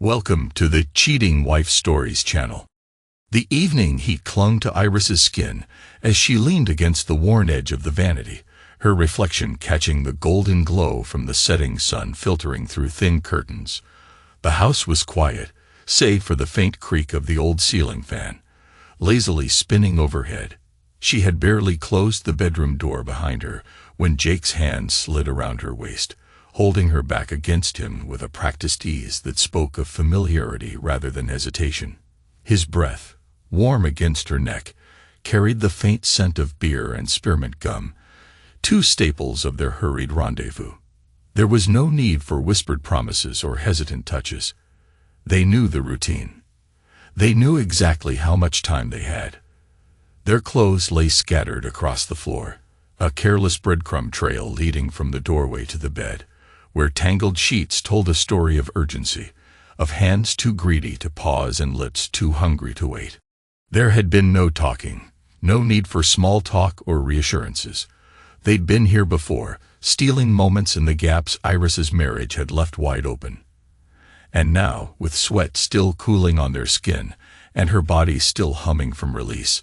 Welcome to the Cheating Wife Stories channel. The evening heat clung to Iris's skin as she leaned against the worn edge of the vanity, her reflection catching the golden glow from the setting sun filtering through thin curtains. The house was quiet, save for the faint creak of the old ceiling fan, lazily spinning overhead. She had barely closed the bedroom door behind her when Jake's hand slid around her waist, holding her back against him with a practiced ease that spoke of familiarity rather than hesitation. His breath, warm against her neck, carried the faint scent of beer and spearmint gum, two staples of their hurried rendezvous. There was no need for whispered promises or hesitant touches. They knew the routine. They knew exactly how much time they had. Their clothes lay scattered across the floor, a careless breadcrumb trail leading from the doorway to the bed, where tangled sheets told a story of urgency, of hands too greedy to pause and lips too hungry to wait. There had been no talking, no need for small talk or reassurances. They'd been here before, stealing moments in the gaps Iris's marriage had left wide open. And now, with sweat still cooling on their skin, and her body still humming from release,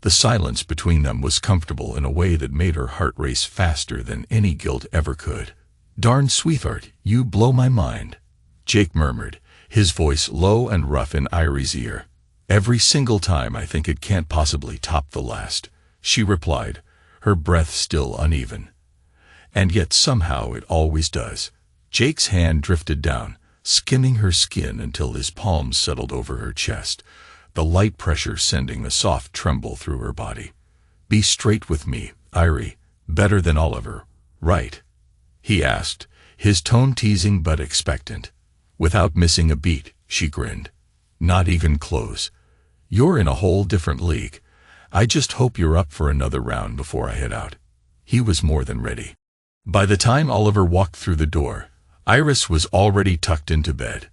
the silence between them was comfortable in a way that made her heart race faster than any guilt ever could. "Darn sweetheart, you blow my mind," Jake murmured, his voice low and rough in Iris's ear. "Every single time I think it can't possibly top the last," she replied, her breath still uneven. "And yet somehow it always does." Jake's hand drifted down, skimming her skin until his palms settled over her chest, the light pressure sending a soft tremble through her body. "Be straight with me, Irie, better than Oliver, right?" he asked, his tone teasing but expectant. Without missing a beat, she grinned. "Not even close. You're in a whole different league. I just hope you're up for another round before I head out." He was more than ready. By the time Oliver walked through the door, Iris was already tucked into bed.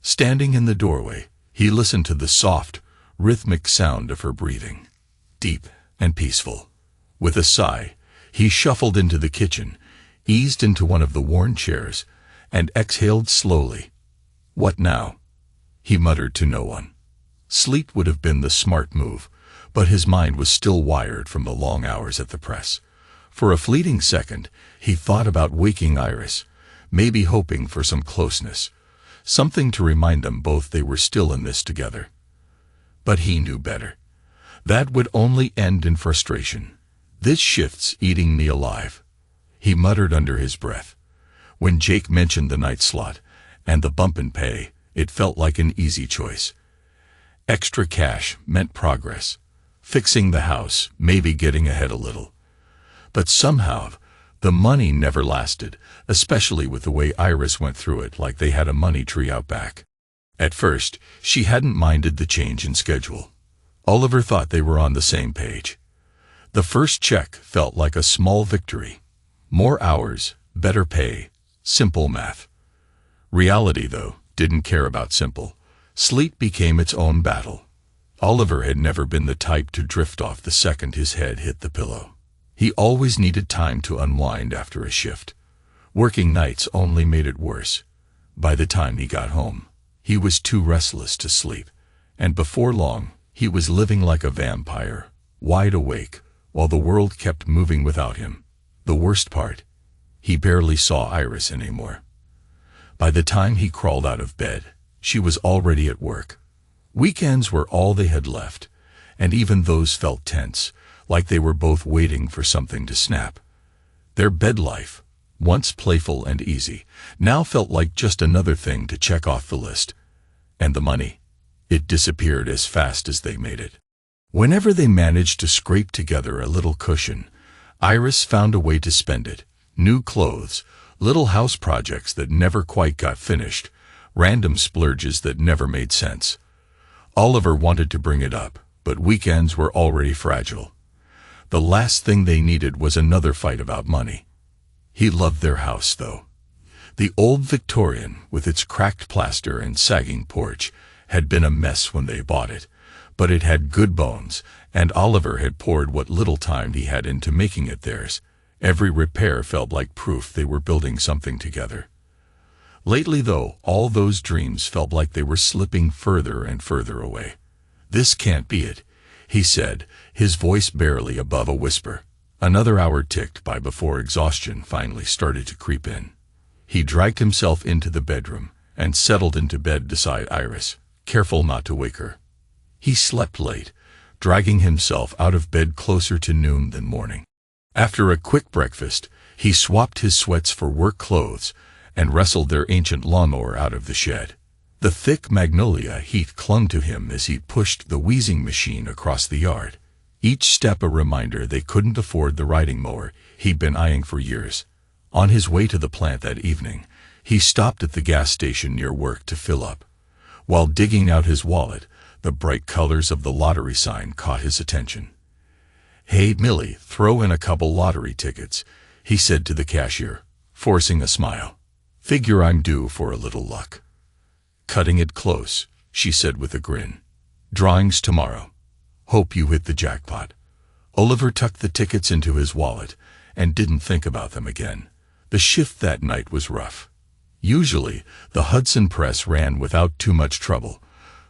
Standing in the doorway, he listened to the soft, rhythmic sound of her breathing, deep and peaceful. With a sigh, he shuffled into the kitchen, eased into one of the worn chairs, and exhaled slowly. "What now?" he muttered to no one. Sleep would have been the smart move, but his mind was still wired from the long hours at the press. For a fleeting second, he thought about waking Iris, maybe hoping for some closeness, something to remind them both they were still in this together. But he knew better. That would only end in frustration. "This shift's eating me alive," he muttered under his breath. When Jake mentioned the night slot and the bump in pay, it felt like an easy choice. Extra cash meant progress, fixing the house, maybe getting ahead a little. But somehow, the money never lasted, especially with the way Iris went through it like they had a money tree out back. At first, she hadn't minded the change in schedule. Oliver thought they were on the same page. The first check felt like a small victory. More hours, better pay, simple math. Reality, though, didn't care about simple. Sleep became its own battle. Oliver had never been the type to drift off the second his head hit the pillow. He always needed time to unwind after a shift. Working nights only made it worse. By the time he got home, he was too restless to sleep, and before long, he was living like a vampire, wide awake, while the world kept moving without him. The worst part, he barely saw Iris anymore. By the time he crawled out of bed, she was already at work. Weekends were all they had left, and even those felt tense, like they were both waiting for something to snap. Their bed life, once playful and easy, now felt like just another thing to check off the list. And the money, it disappeared as fast as they made it. Whenever they managed to scrape together a little cushion, Iris found a way to spend it. New clothes, little house projects that never quite got finished, random splurges that never made sense. Oliver wanted to bring it up, but weekends were already fragile. The last thing they needed was another fight about money. He loved their house, though. The old Victorian, with its cracked plaster and sagging porch, had been a mess when they bought it, but it had good bones, and Oliver had poured what little time he had into making it theirs. Every repair felt like proof they were building something together. Lately, though, all those dreams felt like they were slipping further and further away. "This can't be it," he said, his voice barely above a whisper. Another hour ticked by before exhaustion finally started to creep in. He dragged himself into the bedroom and settled into bed beside Iris, careful not to wake her. He slept late, dragging himself out of bed closer to noon than morning. After a quick breakfast, he swapped his sweats for work clothes and wrestled their ancient lawnmower out of the shed. The thick magnolia heat clung to him as he pushed the wheezing machine across the yard, each step a reminder they couldn't afford the riding mower he'd been eyeing for years. On his way to the plant that evening, he stopped at the gas station near work to fill up. While digging out his wallet, the bright colors of the lottery sign caught his attention. "Hey, Millie, throw in a couple lottery tickets," he said to the cashier, forcing a smile. "Figure I'm due for a little luck." "Cutting it close," she said with a grin. "Drawings tomorrow. Hope you hit the jackpot." Oliver tucked the tickets into his wallet and didn't think about them again. The shift that night was rough. Usually, the Hudson Press ran without too much trouble,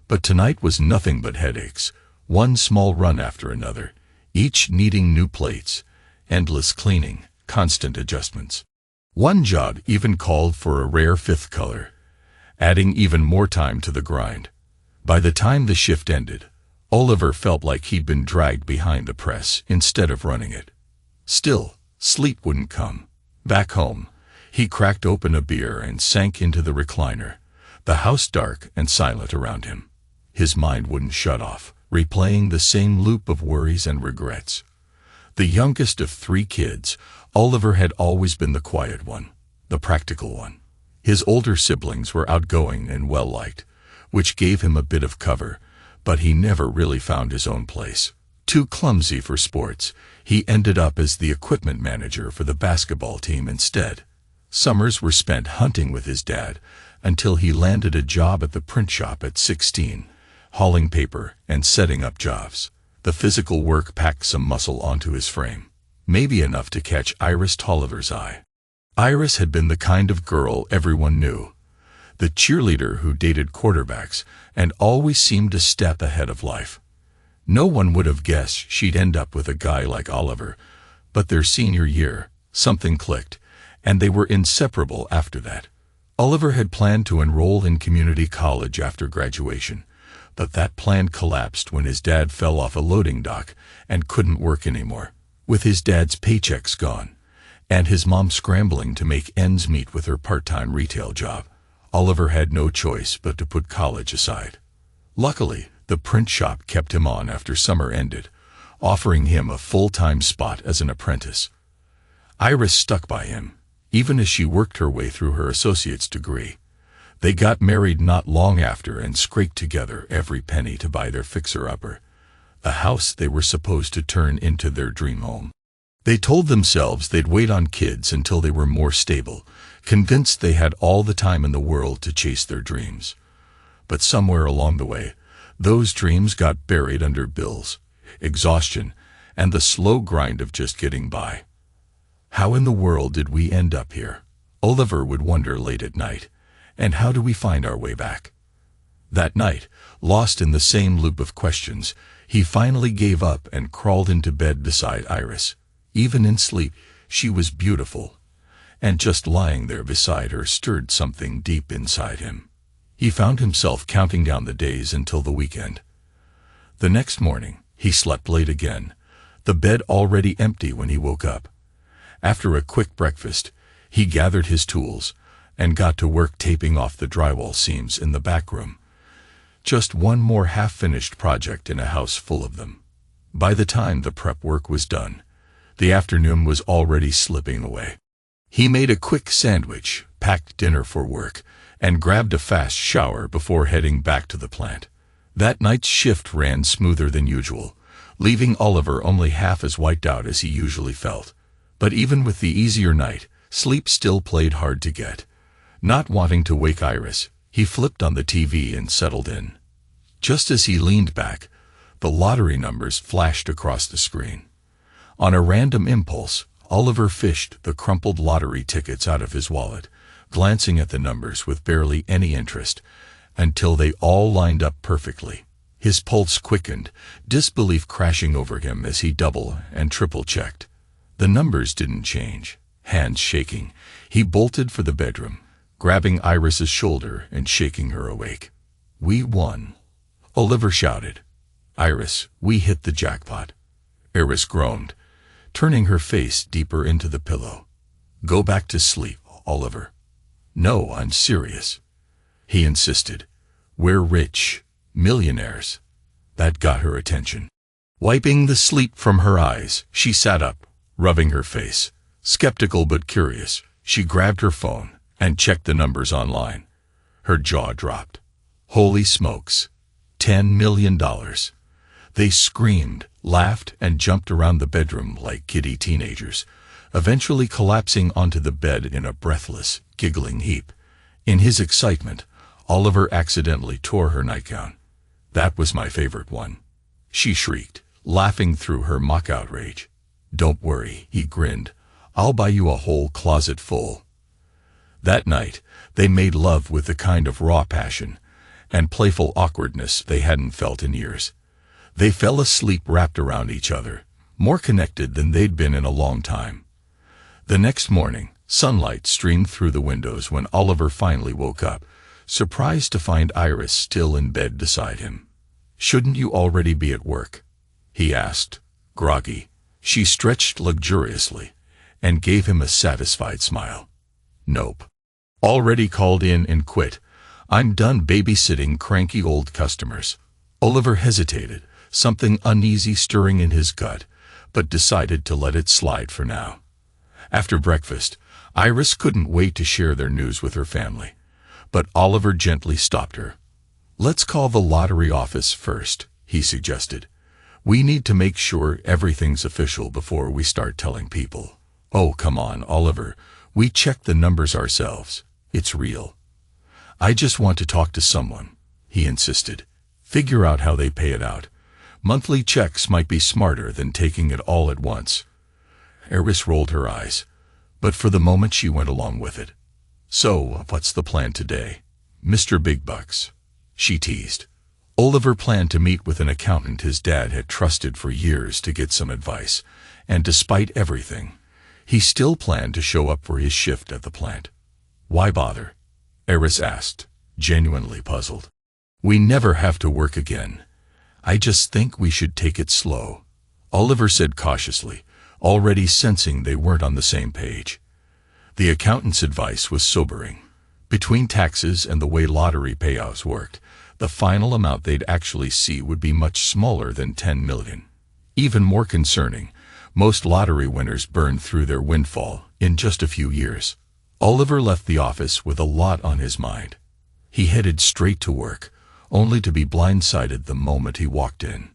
but tonight was nothing but headaches, one small run after another, each needing new plates, endless cleaning, constant adjustments. One job even called for a rare fifth color, adding even more time to the grind. By the time the shift ended, Oliver felt like he'd been dragged behind the press instead of running it. Still, sleep wouldn't come. Back home, he cracked open a beer and sank into the recliner, the house dark and silent around him. His mind wouldn't shut off, replaying the same loop of worries and regrets. The youngest of 3 kids, Oliver had always been the quiet one, the practical one. His older siblings were outgoing and well-liked, which gave him a bit of cover, but he never really found his own place. Too clumsy for sports, he ended up as the equipment manager for the basketball team instead. Summers were spent hunting with his dad until he landed a job at the print shop at 16, hauling paper and setting up jobs. The physical work packed some muscle onto his frame, maybe enough to catch Iris Tolliver's eye. Iris had been the kind of girl everyone knew, the cheerleader who dated quarterbacks and always seemed a step ahead of life. No one would have guessed she'd end up with a guy like Oliver, but their senior year, something clicked, and they were inseparable after that. Oliver had planned to enroll in community college after graduation, but that plan collapsed when his dad fell off a loading dock and couldn't work anymore. With his dad's paychecks gone, and his mom scrambling to make ends meet with her part-time retail job, Oliver had no choice but to put college aside. Luckily, the print shop kept him on after summer ended, offering him a full-time spot as an apprentice. Iris stuck by him, even as she worked her way through her associate's degree. They got married not long after and scraped together every penny to buy their fixer-upper, a house they were supposed to turn into their dream home. They told themselves they'd wait on kids until they were more stable, convinced they had all the time in the world to chase their dreams. But somewhere along the way, those dreams got buried under bills, exhaustion, and the slow grind of just getting by. How in the world did we end up here? Oliver would wonder late at night. And how do we find our way back? That night, lost in the same loop of questions, he finally gave up and crawled into bed beside Iris. Even in sleep, she was beautiful, and just lying there beside her stirred something deep inside him. He found himself counting down the days until the weekend. The next morning, he slept late again, the bed already empty when he woke up. After a quick breakfast, he gathered his tools and got to work taping off the drywall seams in the back room. Just one more half-finished project in a house full of them. By the time the prep work was done, the afternoon was already slipping away. He made a quick sandwich, packed dinner for work, and grabbed a fast shower before heading back to the plant. That night's shift ran smoother than usual, leaving Oliver only half as wiped out as he usually felt. But even with the easier night, sleep still played hard to get. Not wanting to wake Iris, he flipped on the TV and settled in. Just as he leaned back, the lottery numbers flashed across the screen. On a random impulse, Oliver fished the crumpled lottery tickets out of his wallet, glancing at the numbers with barely any interest, until they all lined up perfectly. His pulse quickened, disbelief crashing over him as he double and triple checked. The numbers didn't change. Hands shaking, he bolted for the bedroom, grabbing Iris's shoulder and shaking her awake. "We won," Oliver shouted. "Iris, we hit the jackpot." Iris groaned, turning her face deeper into the pillow. "Go back to sleep, Oliver." "No, I'm serious," he insisted. "We're rich, millionaires." That got her attention. Wiping the sleep from her eyes, she sat up, rubbing her face. Skeptical but curious, she grabbed her phone and checked the numbers online. Her jaw dropped. Holy smokes, $10 million. They screamed, laughed, and jumped around the bedroom like giddy teenagers, eventually collapsing onto the bed in a breathless, giggling heap. In his excitement, Oliver accidentally tore her nightgown. "That was my favorite one," she shrieked, laughing through her mock outrage. "Don't worry," he grinned. "I'll buy you a whole closet full." That night, they made love with the kind of raw passion and playful awkwardness they hadn't felt in years. They fell asleep wrapped around each other, more connected than they'd been in a long time. The next morning, sunlight streamed through the windows when Oliver finally woke up, surprised to find Iris still in bed beside him. "Shouldn't you already be at work?" he asked, groggy. She stretched luxuriously and gave him a satisfied smile. "Nope. Already called in and quit. I'm done babysitting cranky old customers." Oliver hesitated, something uneasy stirring in his gut, but decided to let it slide for now. After breakfast, Iris couldn't wait to share their news with her family, but Oliver gently stopped her. "Let's call the lottery office first," he suggested. "We need to make sure everything's official before we start telling people." "Oh, come on, Oliver. We checked the numbers ourselves. It's real." "I just want to talk to someone," he insisted. "Figure out how they pay it out. Monthly checks might be smarter than taking it all at once." Iris rolled her eyes, but for the moment she went along with it. "So, what's the plan today, Mr. Big Bucks?" she teased. Oliver planned to meet with an accountant his dad had trusted for years to get some advice, and despite everything, he still planned to show up for his shift at the plant. "Why bother?" Iris asked, genuinely puzzled. "We never have to work again. I just think we should take it slow," Oliver said cautiously, already sensing they weren't on the same page. The accountant's advice was sobering. Between taxes and the way lottery payouts worked, the final amount they'd actually see would be much smaller than $10 million. Even more concerning, most lottery winners burned through their windfall in just a few years. Oliver left the office with a lot on his mind. He headed straight to work, only to be blindsided the moment he walked in.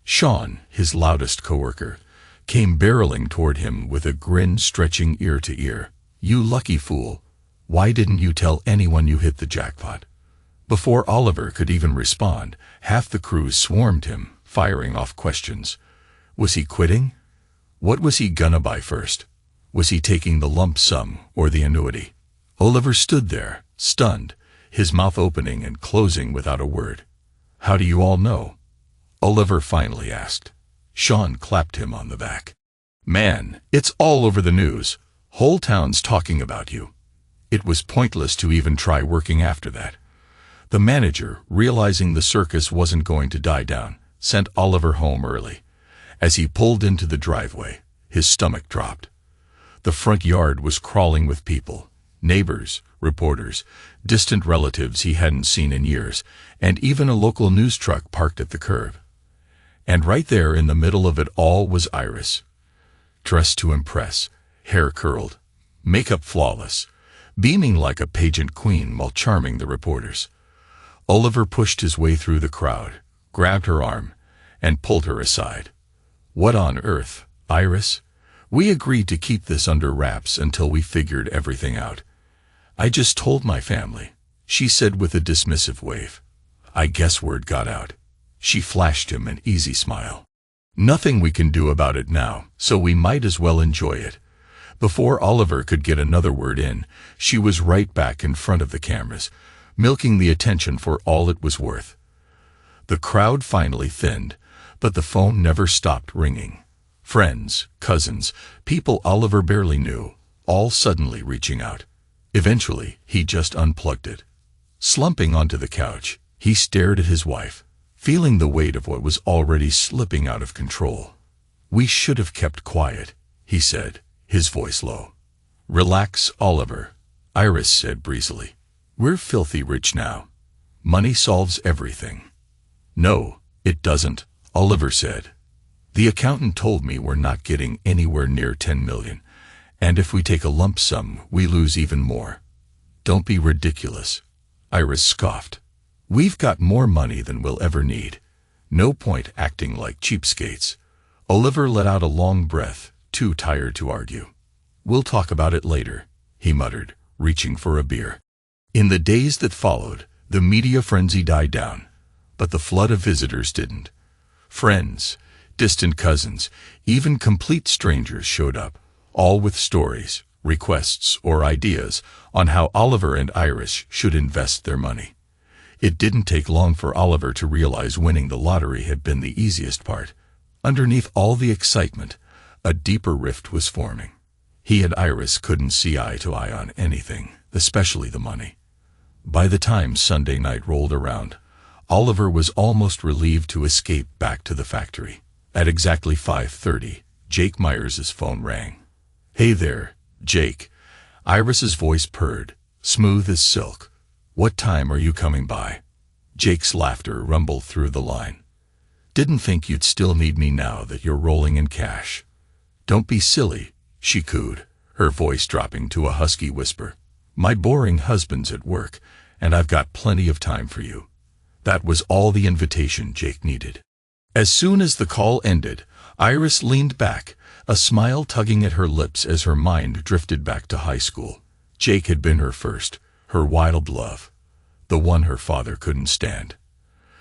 Sean, his loudest coworker, came barreling toward him with a grin stretching ear to ear. "You lucky fool. Why didn't you tell anyone you hit the jackpot?" Before Oliver could even respond, half the crew swarmed him, firing off questions. Was he quitting? What was he gonna buy first? Was he taking the lump sum or the annuity? Oliver stood there, stunned, his mouth opening and closing without a word. "How do you all know?" Oliver finally asked. Sean clapped him on the back. "Man, it's all over the news. Whole town's talking about you." It was pointless to even try working after that. The manager, realizing the circus wasn't going to die down, sent Oliver home early. As he pulled into the driveway, his stomach dropped. The front yard was crawling with people, neighbors, reporters, distant relatives he hadn't seen in years, and even a local news truck parked at the curb. And right there in the middle of it all was Iris. Dressed to impress, hair curled, makeup flawless, beaming like a pageant queen while charming the reporters. Oliver pushed his way through the crowd, grabbed her arm, and pulled her aside. "What on earth, Iris? We agreed to keep this under wraps until we figured everything out." "I just told my family," she said with a dismissive wave. "I guess word got out." She flashed him an easy smile. "Nothing we can do about it now, so we might as well enjoy it. Before Oliver could get another word in, she was right back in front of the cameras, milking the attention for all it was worth. The crowd finally thinned, but the phone never stopped ringing. Friends, cousins, people Oliver barely knew, all suddenly reaching out. Eventually, he just unplugged it. Slumping onto the couch, he stared at his wife, feeling the weight of what was already slipping out of control. "We should have kept quiet," he said, his voice low. "Relax, Oliver," Iris said breezily. "We're filthy rich now. Money solves everything." "No, it doesn't," Oliver said. "The accountant told me we're not getting anywhere near 10 million, and if we take a lump sum, we lose even more." "Don't be ridiculous," Iris scoffed. "We've got more money than we'll ever need. No point acting like cheapskates." Oliver let out a long breath, too tired to argue. "We'll talk about it later," he muttered, reaching for a beer. In the days that followed, the media frenzy died down, but the flood of visitors didn't. Friends, distant cousins, even complete strangers showed up, all with stories, requests, or ideas on how Oliver and Iris should invest their money. It didn't take long for Oliver to realize winning the lottery had been the easiest part. Underneath all the excitement, a deeper rift was forming. He and Iris couldn't see eye to eye on anything, especially the money. By the time Sunday night rolled around, Oliver was almost relieved to escape back to the factory. At exactly 5:30, Jake Myers' phone rang. "Hey there, Jake." Iris's voice purred, smooth as silk. "What time are you coming by?" Jake's laughter rumbled through the line. "Didn't think you'd still need me now that you're rolling in cash." "Don't be silly," she cooed, her voice dropping to a husky whisper. "My boring husband's at work, and I've got plenty of time for you." That was all the invitation Jake needed. As soon as the call ended, Iris leaned back, a smile tugging at her lips as her mind drifted back to high school. Jake had been her first, her wild love, the one her father couldn't stand.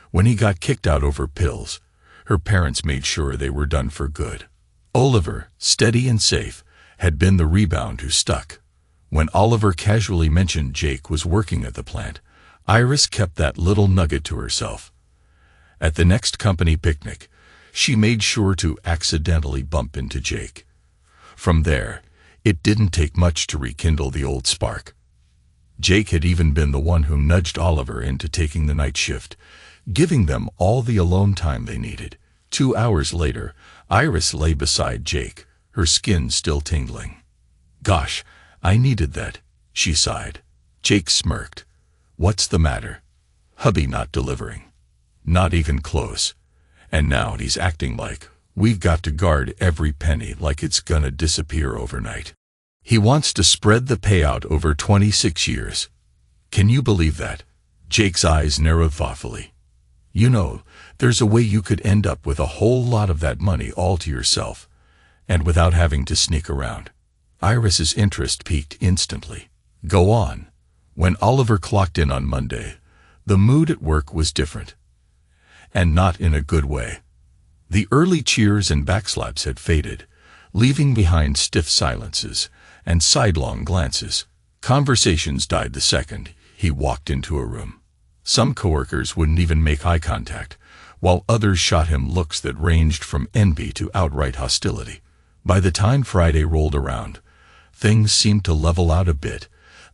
When he got kicked out over pills, her parents made sure they were done for good. Oliver, steady and safe, had been the rebound who stuck. When Oliver casually mentioned Jake was working at the plant, Iris kept that little nugget to herself. At the next company picnic, she made sure to accidentally bump into Jake. From there, it didn't take much to rekindle the old spark. Jake had even been the one who nudged Oliver into taking the night shift, giving them all the alone time they needed. 2 hours later, Iris lay beside Jake, her skin still tingling. "Gosh, I needed that," she sighed. Jake smirked. "What's the matter?" "Hubby not delivering." "Not even close. And now he's acting like we've got to guard every penny like it's gonna disappear overnight. He wants to spread the payout over 26 years. Can you believe that?" Jake's eyes narrowed thoughtfully. "You know, there's a way you could end up with a whole lot of that money all to yourself, and without having to sneak around." Iris's interest peaked instantly. "Go on." When Oliver clocked in on Monday, the mood at work was different. And not in a good way. The early cheers and backslaps had faded, leaving behind stiff silences and sidelong glances. Conversations died the second he walked into a room. Some coworkers wouldn't even make eye contact, while others shot him looks that ranged from envy to outright hostility. By the time Friday rolled around, things seemed to level out a bit,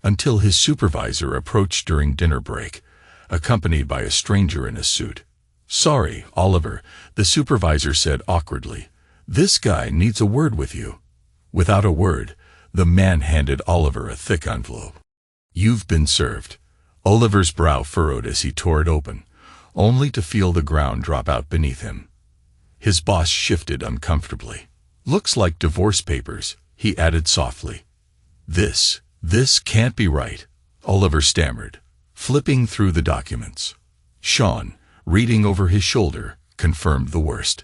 until his supervisor approached during dinner break, accompanied by a stranger in a suit. "Sorry, Oliver," the supervisor said awkwardly. "This guy needs a word with you." Without a word, the man handed Oliver a thick envelope. "You've been served." Oliver's brow furrowed as he tore it open, only to feel the ground drop out beneath him. His boss shifted uncomfortably. "Looks like divorce papers," he added softly. This can't be right," Oliver stammered, flipping through the documents. Sean, reading over his shoulder, confirmed the worst.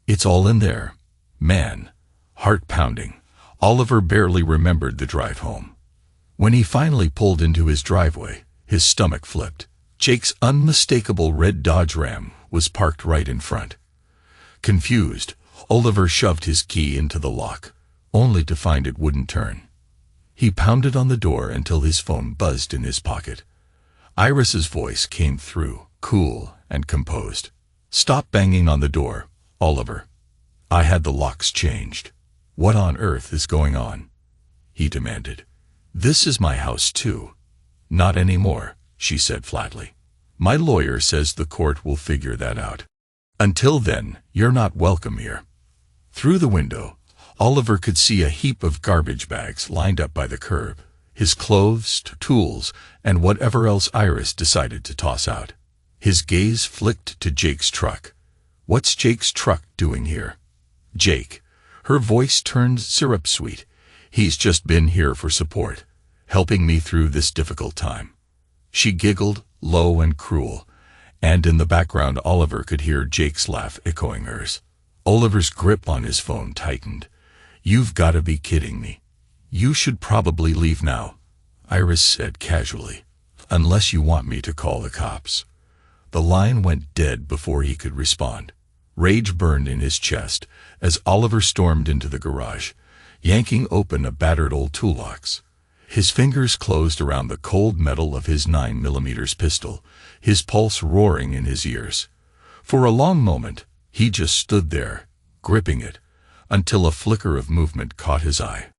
"It's all in there." Man, heart pounding, Oliver barely remembered the drive home. When he finally pulled into his driveway, his stomach flipped. Jake's unmistakable red Dodge Ram was parked right in front. Confused, Oliver shoved his key into the lock. only to find it wouldn't turn. He pounded on the door until his phone buzzed in his pocket. Iris's voice came through, cool and composed. "Stop banging on the door, Oliver. I had the locks changed. What on earth is going on?" he demanded. "This is my house too." "Not anymore," she said flatly. "My lawyer says the court will figure that out. Until then, you're not welcome here." Through the window, Oliver could see a heap of garbage bags lined up by the curb, his clothes, tools, and whatever else Iris decided to toss out. His gaze flicked to Jake's truck. "What's Jake's truck doing here?" "Jake." Her voice turned syrup-sweet. "He's just been here for support, helping me through this difficult time." She giggled, low and cruel, and in the background Oliver could hear Jake's laugh echoing hers. Oliver's grip on his phone tightened. "You've got to be kidding me. You should probably leave now," Iris said casually, "unless you want me to call the cops." The line went dead before he could respond. Rage burned in his chest as Oliver stormed into the garage, yanking open a battered old toolbox. His fingers closed around the cold metal of his 9mm pistol, his pulse roaring in his ears. For a long moment, he just stood there, gripping it, until a flicker of movement caught his eye.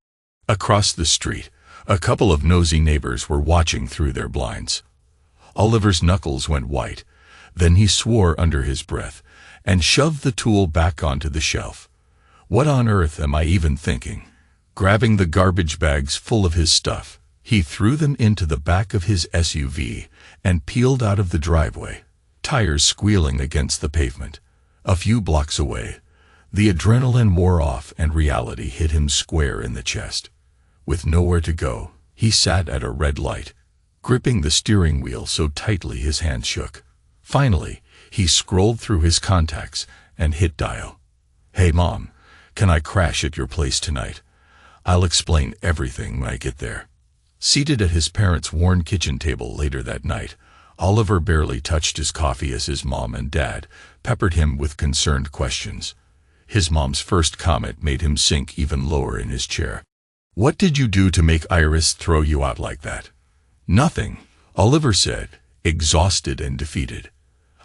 Across the street, a couple of nosy neighbors were watching through their blinds. Oliver's knuckles went white, then he swore under his breath and shoved the tool back onto the shelf. "What on earth am I even thinking?" Grabbing the garbage bags full of his stuff, he threw them into the back of his SUV and peeled out of the driveway, tires squealing against the pavement. A few blocks away, the adrenaline wore off and reality hit him square in the chest. With nowhere to go, he sat at a red light, gripping the steering wheel so tightly his hands shook. Finally, he scrolled through his contacts and hit dial. "Hey Mom, can I crash at your place tonight? I'll explain everything when I get there." Seated at his parents' worn kitchen table later that night, Oliver barely touched his coffee as his mom and dad peppered him with concerned questions. His mom's first comment made him sink even lower in his chair. "What did you do to make Iris throw you out like that?" "Nothing," Oliver said, exhausted and defeated.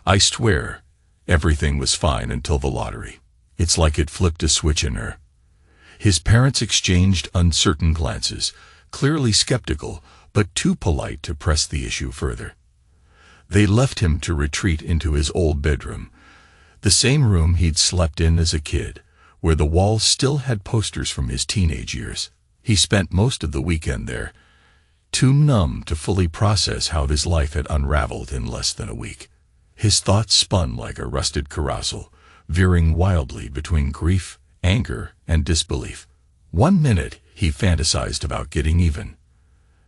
"I swear, everything was fine until the lottery. It's like it flipped a switch in her." His parents exchanged uncertain glances, clearly skeptical, but too polite to press the issue further. They left him to retreat into his old bedroom, the same room he'd slept in as a kid, where the walls still had posters from his teenage years. He spent most of the weekend there, too numb to fully process how his life had unraveled in less than a week. His thoughts spun like a rusted carousel, veering wildly between grief, anger, and disbelief. One minute, he fantasized about getting even.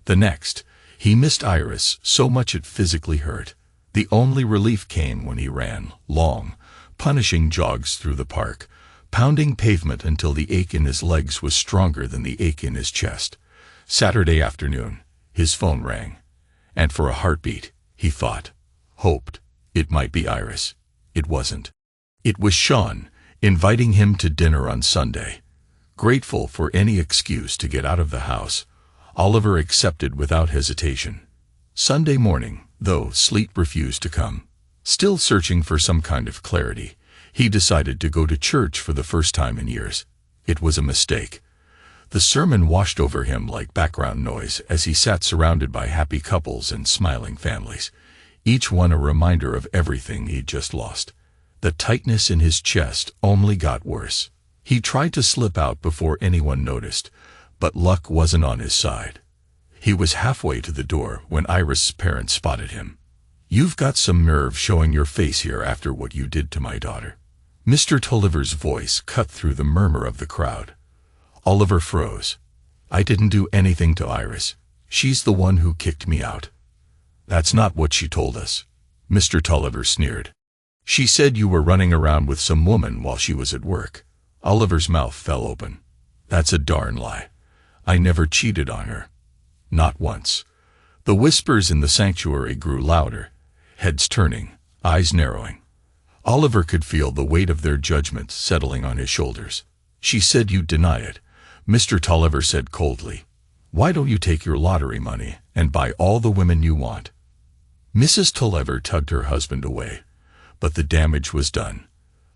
The next, he missed Iris so much it physically hurt. The only relief came when he ran, long, punishing jogs through the park, pounding pavement until the ache in his legs was stronger than the ache in his chest. Saturday afternoon, his phone rang, and for a heartbeat, he thought, hoped, it might be Iris. It wasn't. It was Sean, inviting him to dinner on Sunday. Grateful for any excuse to get out of the house, Oliver accepted without hesitation. Sunday morning, though sleep refused to come, still searching for some kind of clarity, he decided to go to church for the first time in years. It was a mistake. The sermon washed over him like background noise as he sat surrounded by happy couples and smiling families, each one a reminder of everything he'd just lost. The tightness in his chest only got worse. He tried to slip out before anyone noticed, but luck wasn't on his side. He was halfway to the door when Iris' parents spotted him. "You've got some nerve showing your face here after what you did to my daughter." Mr. Tulliver's voice cut through the murmur of the crowd. Oliver froze. "I didn't do anything to Iris. She's the one who kicked me out." "That's not what she told us," Mr. Tulliver sneered. "She said you were running around with some woman while she was at work." Oliver's mouth fell open. "That's a darn lie. I never cheated on her. Not once." The whispers in the sanctuary grew louder, heads turning, eyes narrowing. Oliver could feel the weight of their judgment settling on his shoulders. "She said you'd deny it, Mr. Tulliver said coldly. "Why don't you take your lottery money and buy all the women you want?" Mrs. Tulliver tugged her husband away, but the damage was done.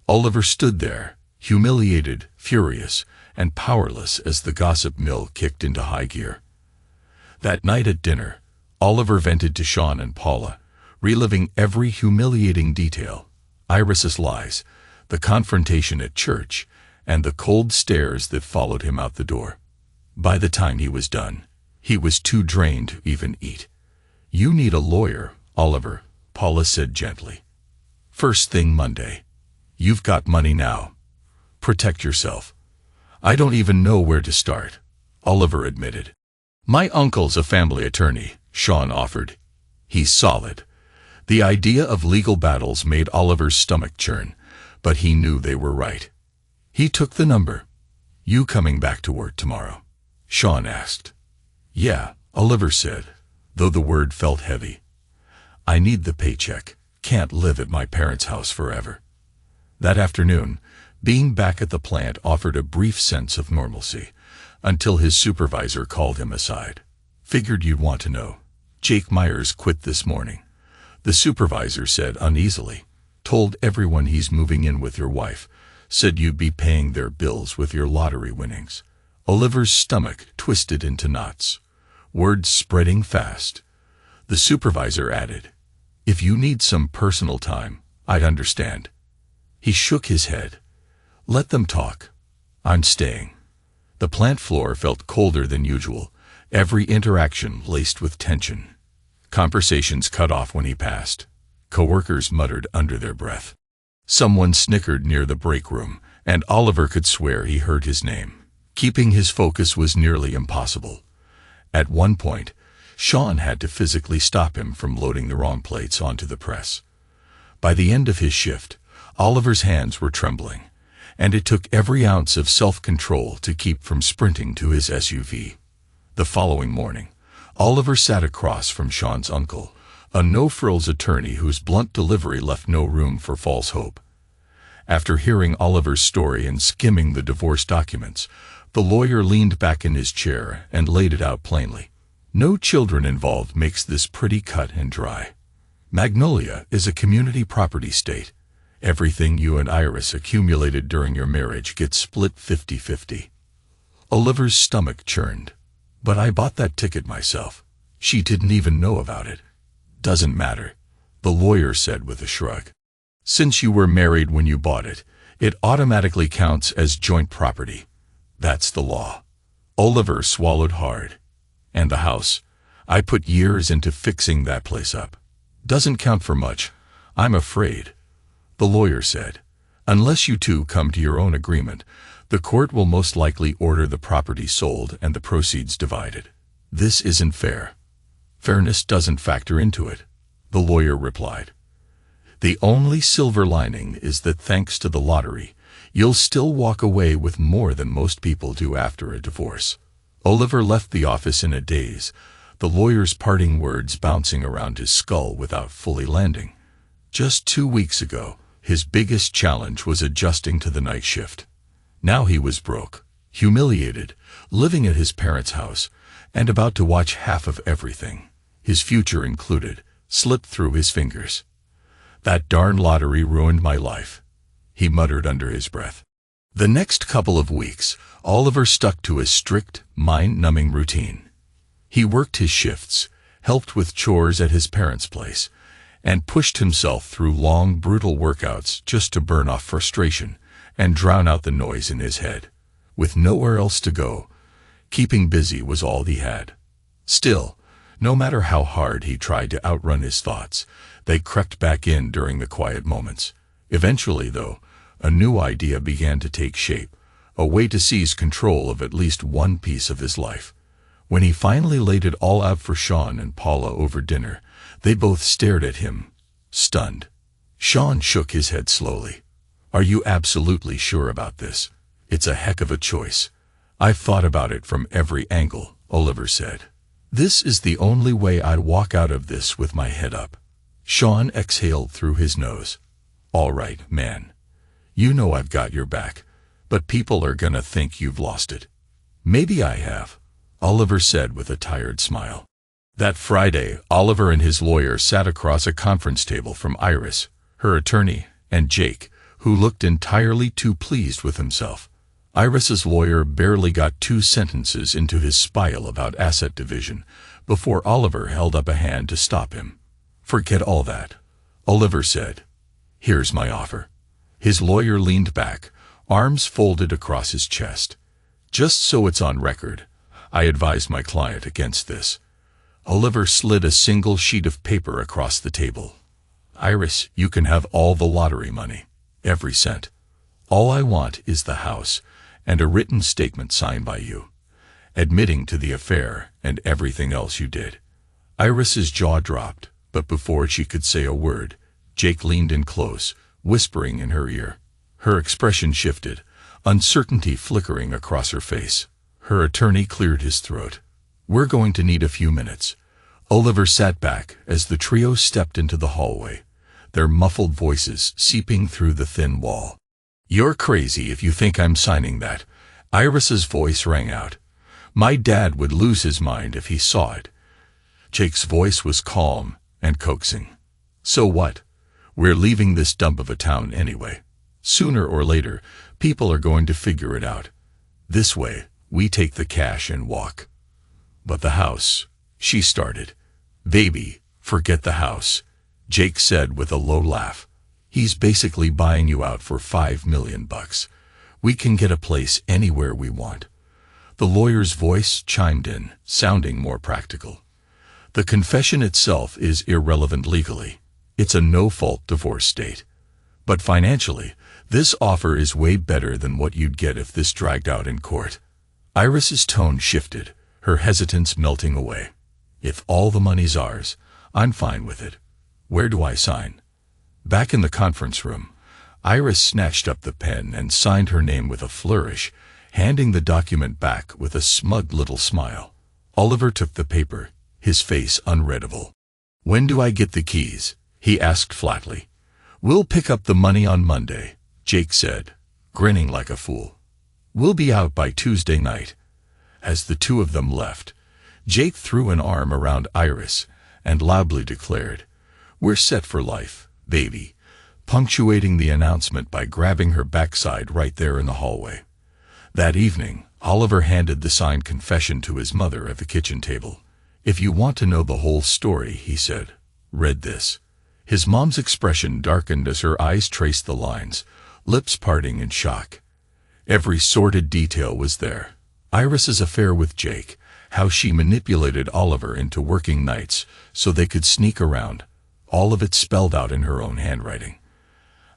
Oliver stood there, humiliated, furious, and powerless as the gossip mill kicked into high gear. That night at dinner, Oliver vented to Sean and Paula, reliving every humiliating detail: Iris's lies, the confrontation at church, and the cold stares that followed him out the door. By the time he was done, he was too drained to even eat. "You need a lawyer, Oliver," Paula said gently. "First thing Monday. You've got money now. Protect yourself." "I don't even know where to start," Oliver admitted. "My uncle's a family attorney," Sean offered. "He's solid." The idea of legal battles made Oliver's stomach churn, but he knew they were right. He took the number. "You coming back to work tomorrow?" Sean asked. "Yeah," Oliver said, though the word felt heavy. "I need the paycheck. Can't live at my parents' house forever." That afternoon, being back at the plant offered a brief sense of normalcy, until his supervisor called him aside. "Figured you'd want to know. Jake Myers quit this morning," the supervisor said uneasily. "Told everyone he's moving in with your wife. Said you'd be paying their bills with your lottery winnings." Oliver's stomach twisted into knots, words spreading fast. The supervisor added, "If you need some personal time, I'd understand." He shook his head. "Let them talk. I'm staying." The plant floor felt colder than usual, every interaction laced with tension. Conversations cut off when he passed. Coworkers muttered under their breath. Someone snickered near the break room, and Oliver could swear he heard his name. Keeping his focus was nearly impossible. At one point, Sean had to physically stop him from loading the wrong plates onto the press. By the end of his shift, Oliver's hands were trembling, and it took every ounce of self-control to keep from sprinting to his SUV. The following morning, Oliver sat across from Sean's uncle, a no-frills attorney whose blunt delivery left no room for false hope. After hearing Oliver's story and skimming the divorce documents, the lawyer leaned back in his chair and laid it out plainly. "No children involved makes this pretty cut and dry. Magnolia is a community property state. Everything you and Iris accumulated during your marriage gets split 50-50. Oliver's stomach churned. "But I bought that ticket myself. She didn't even know about it." "Doesn't matter," the lawyer said with a shrug. "Since you were married when you bought it, it automatically counts as joint property. That's the law." Oliver swallowed hard. "And the house? I put years into fixing that place up." "Doesn't count for much, I'm afraid," the lawyer said. "Unless you two come to your own agreement, the court will most likely order the property sold and the proceeds divided." "This isn't fair." "Fairness doesn't factor into it," the lawyer replied. "The only silver lining is that thanks to the lottery, you'll still walk away with more than most people do after a divorce." Oliver left the office in a daze, the lawyer's parting words bouncing around his skull without fully landing. Just 2 weeks ago, his biggest challenge was adjusting to the night shift. Now he was broke, humiliated, living at his parents' house, and about to watch half of everything, his future included, slip through his fingers. "That darn lottery ruined my life," he muttered under his breath. The next couple of weeks, Oliver stuck to a strict, mind-numbing routine. He worked his shifts, helped with chores at his parents' place, and pushed himself through long, brutal workouts just to burn off frustration and drown out the noise in his head. With nowhere else to go, keeping busy was all he had. Still, no matter how hard he tried to outrun his thoughts, they crept back in during the quiet moments. Eventually, though, a new idea began to take shape, a way to seize control of at least one piece of his life. When he finally laid it all out for Sean and Paula over dinner, they both stared at him, stunned. Sean shook his head slowly. "Are you absolutely sure about this? It's a heck of a choice." "I've thought about it from every angle," Oliver said. "This is the only way I'd walk out of this with my head up." Sean exhaled through his nose. "All right, man. You know I've got your back, but people are gonna think you've lost it." Maybe I have, Oliver said with a tired smile. That Friday, Oliver and his lawyer sat across a conference table from Iris, her attorney, and Jake, who looked entirely too pleased with himself. Iris's lawyer barely got 2 sentences into his spiel about asset division before Oliver held up a hand to stop him. "Forget all that," Oliver said. "Here's my offer." His lawyer leaned back, arms folded across his chest. "Just so it's on record, I advised my client against this." Oliver slid a single sheet of paper across the table. "Iris, you can have all the lottery money, every cent. All I want is the house and a written statement signed by you, admitting to the affair and everything else you did." Iris's jaw dropped, but before she could say a word, Jake leaned in close, whispering in her ear. Her expression shifted, uncertainty flickering across her face. Her attorney cleared his throat. "We're going to need a few minutes." Oliver sat back as the trio stepped into the hallway, their muffled voices seeping through the thin wall. "You're crazy if you think I'm signing that," Iris's voice rang out. "My dad would lose his mind if he saw it." Jake's voice was calm and coaxing. "So what? We're leaving this dump of a town anyway. Sooner or later, people are going to figure it out. This way, we take the cash and walk." "But the house," she started. "Baby, forget the house," Jake said with a low laugh. "He's basically buying you out for $5 million. We can get a place anywhere we want." The lawyer's voice chimed in, sounding more practical. "The confession itself is irrelevant legally. It's a no-fault divorce state. But financially, this offer is way better than what you'd get if this dragged out in court." Iris's tone shifted, her hesitance melting away. "If all the money's ours, I'm fine with it. Where do I sign?" Back in the conference room, Iris snatched up the pen and signed her name with a flourish, handing the document back with a smug little smile. Oliver took the paper, his face unreadable. "When do I get the keys?" he asked flatly. "We'll pick up the money on Monday," Jake said, grinning like a fool. "We'll be out by Tuesday night." As the two of them left, Jake threw an arm around Iris and loudly declared, "We're set for life, baby," punctuating the announcement by grabbing her backside right there in the hallway. That evening, Oliver handed the signed confession to his mother at the kitchen table. "If you want to know the whole story," he said, "read this." His mom's expression darkened as her eyes traced the lines, lips parting in shock. Every sordid detail was there. Iris's affair with Jake, how she manipulated Oliver into working nights so they could sneak around, all of it spelled out in her own handwriting.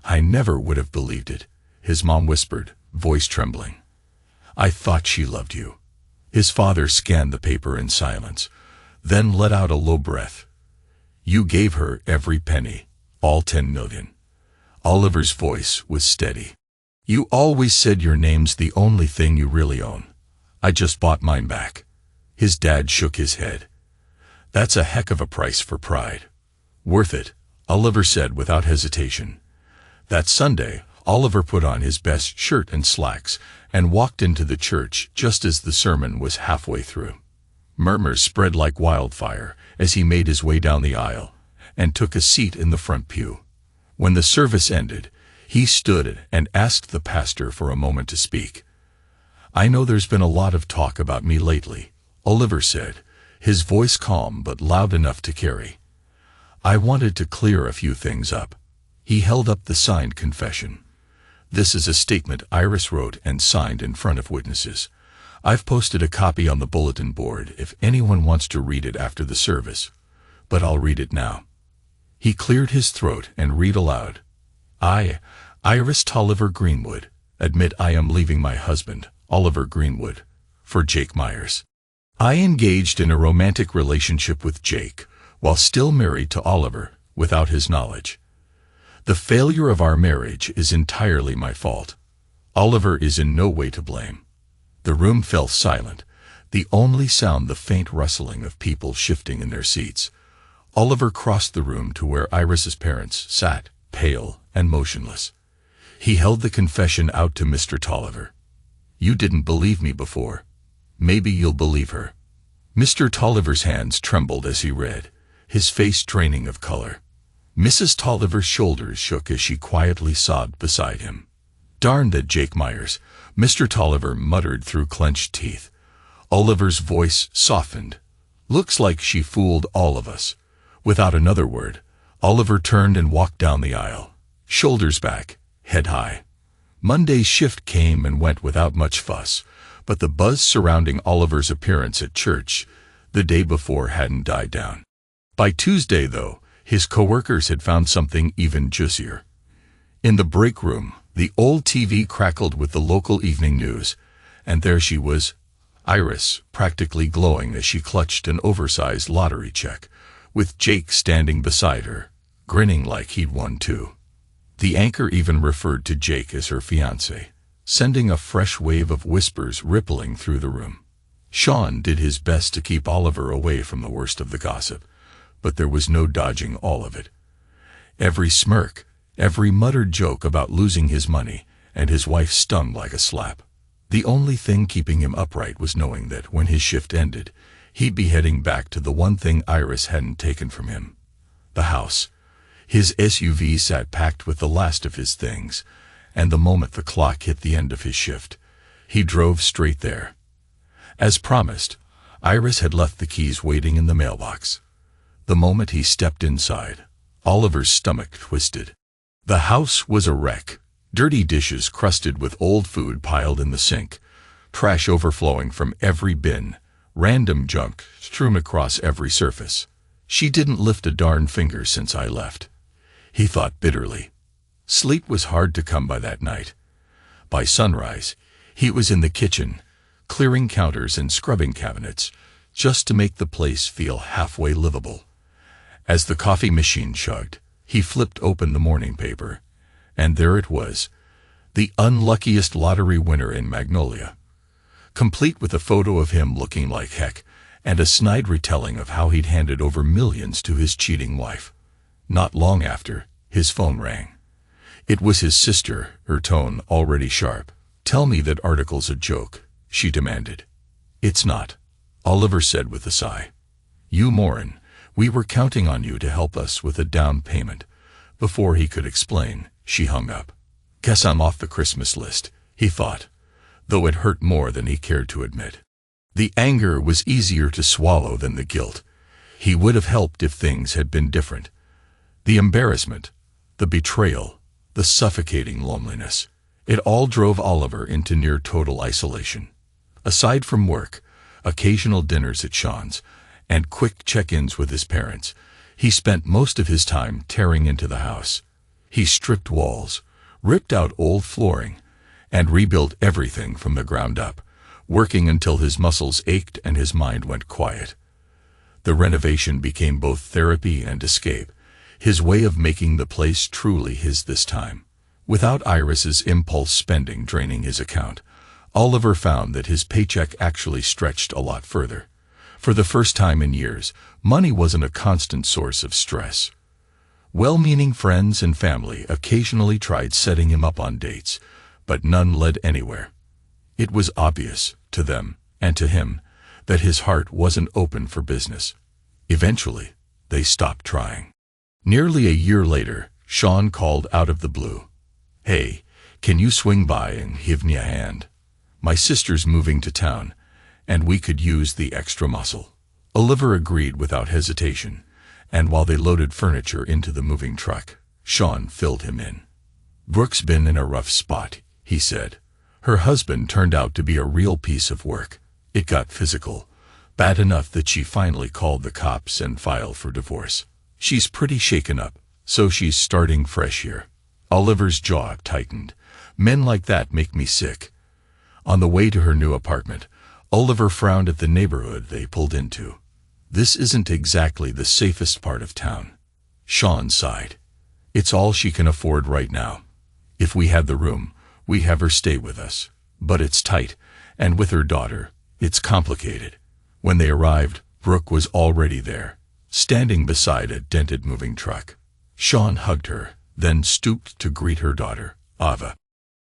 "I never would have believed it," his mom whispered, voice trembling. "I thought she loved you." His father scanned the paper in silence, then let out a low breath. "You gave her every penny, all 10 million. Oliver's voice was steady. "You always said your name's the only thing you really own. I just bought mine back." His dad shook his head. "That's a heck of a price for pride." "Worth it," Oliver said without hesitation. That Sunday, Oliver put on his best shirt and slacks and walked into the church just as the sermon was halfway through. Murmurs spread like wildfire as he made his way down the aisle and took a seat in the front pew. When the service ended, he stood and asked the pastor for a moment to speak. "I know there's been a lot of talk about me lately," Oliver said, his voice calm but loud enough to carry. "I wanted to clear a few things up." He held up the signed confession. "This is a statement Iris wrote and signed in front of witnesses. I've posted a copy on the bulletin board if anyone wants to read it after the service, but I'll read it now." He cleared his throat and read aloud. "I, Iris Tolliver Greenwood, admit I am leaving my husband, Oliver Greenwood, for Jake Myers. I engaged in a romantic relationship with Jake while still married to Oliver without his knowledge. The failure of our marriage is entirely my fault. Oliver is in no way to blame." The room fell silent, the only sound the faint rustling of people shifting in their seats. Oliver crossed the room to where Iris's parents sat, pale and motionless. He held the confession out to Mr. Tolliver. "You didn't believe me before. Maybe you'll believe her." Mr. Tolliver's hands trembled as he read, his face draining of color. Mrs. Tolliver's shoulders shook as she quietly sobbed beside him. "Darn that Jake Myers," Mr. Tolliver muttered through clenched teeth. Oliver's voice softened. "Looks like she fooled all of us." Without another word, Oliver turned and walked down the aisle, shoulders back, head high. Monday's shift came and went without much fuss, but the buzz surrounding Oliver's appearance at church the day before hadn't died down. By Tuesday, though, his coworkers had found something even juicier. In the break room, the old TV crackled with the local evening news, and there she was, Iris, practically glowing as she clutched an oversized lottery check, with Jake standing beside her, grinning like he'd won too. The anchor even referred to Jake as her fiancé, sending a fresh wave of whispers rippling through the room. Sean did his best to keep Oliver away from the worst of the gossip, but there was no dodging all of it. Every smirk, every muttered joke about losing his money, and his wife stung like a slap. The only thing keeping him upright was knowing that when his shift ended, he'd be heading back to the one thing Iris hadn't taken from him: the house. His SUV sat packed with the last of his things, and the moment the clock hit the end of his shift, he drove straight there. As promised, Iris had left the keys waiting in the mailbox. The moment he stepped inside, Oliver's stomach twisted. The house was a wreck. Dirty dishes crusted with old food piled in the sink, trash overflowing from every bin, random junk strewn across every surface. "She didn't lift a darn finger since I left," he thought bitterly. Sleep was hard to come by that night. By sunrise, he was in the kitchen, clearing counters and scrubbing cabinets, just to make the place feel halfway livable. As the coffee machine chugged, he flipped open the morning paper, and there it was, the unluckiest lottery winner in Magnolia, complete with a photo of him looking like heck and a snide retelling of how he'd handed over millions to his cheating wife. Not long after, his phone rang. It was his sister, her tone already sharp. "Tell me that article's a joke," she demanded. "It's not," Oliver said with a sigh. "You moron, we were counting on you to help us with a down payment." Before he could explain, she hung up. "Guess I'm off the Christmas list," he thought, though it hurt more than he cared to admit. The anger was easier to swallow than the guilt. He would have helped if things had been different. The embarrassment, the betrayal, the suffocating loneliness, it all drove Oliver into near total isolation. Aside from work, occasional dinners at Sean's, and quick check-ins with his parents, he spent most of his time tearing into the house. He stripped walls, ripped out old flooring, and rebuilt everything from the ground up, working until his muscles ached and his mind went quiet. The renovation became both therapy and escape, his way of making the place truly his this time. Without Iris's impulse spending draining his account, Oliver found that his paycheck actually stretched a lot further. For the first time in years, money wasn't a constant source of stress. Well-meaning friends and family occasionally tried setting him up on dates, but none led anywhere. It was obvious, to them, and to him, that his heart wasn't open for business. Eventually, they stopped trying. Nearly a year later, Sean called out of the blue. "Hey, can you swing by and give me a hand? My sister's moving to town, and we could use the extra muscle." Oliver agreed without hesitation, and while they loaded furniture into the moving truck, Sean filled him in. "Brooke's been in a rough spot," he said. "Her husband turned out to be a real piece of work. It got physical, bad enough that she finally called the cops and filed for divorce. She's pretty shaken up, so she's starting fresh here." Oliver's jaw tightened. Men like that make me sick. On the way to her new apartment, Oliver frowned at the neighborhood they pulled into. "This isn't exactly the safest part of town." Sean sighed. "It's all she can afford right now. If we had the room, we have her stay with us. But it's tight, and with her daughter, it's complicated." When they arrived, Brooke was already there, standing beside a dented moving truck. Sean hugged her, then stooped to greet her daughter, Ava.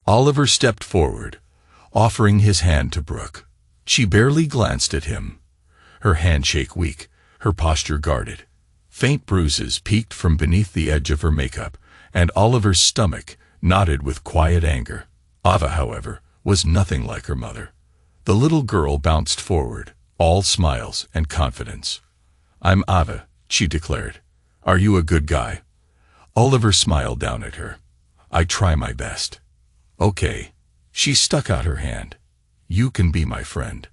Oliver stepped forward, offering his hand to Brooke. She barely glanced at him, her handshake weak, her posture guarded. Faint bruises peeked from beneath the edge of her makeup, and Oliver's stomach knotted with quiet anger. Ava, however, was nothing like her mother. The little girl bounced forward, all smiles and confidence. "I'm Ava," she declared. "Are you a good guy?" Oliver smiled down at her. "I try my best." "Okay." She stuck out her hand. "You can be my friend."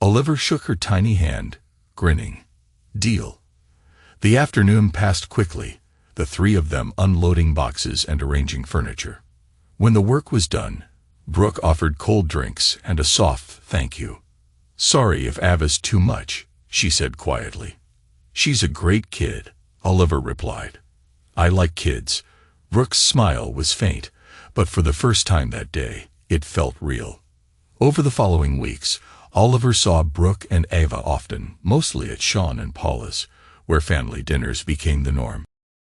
Oliver shook her tiny hand, grinning. "Deal." The afternoon passed quickly, the three of them unloading boxes and arranging furniture. When the work was done, Brooke offered cold drinks and a soft thank you. "Sorry if Ava's too much," she said quietly. "She's a great kid," Oliver replied. "I like kids." Brooke's smile was faint, but for the first time that day, it felt real. Over the following weeks, Oliver saw Brooke and Ava often, mostly at Sean and Paula's, where family dinners became the norm.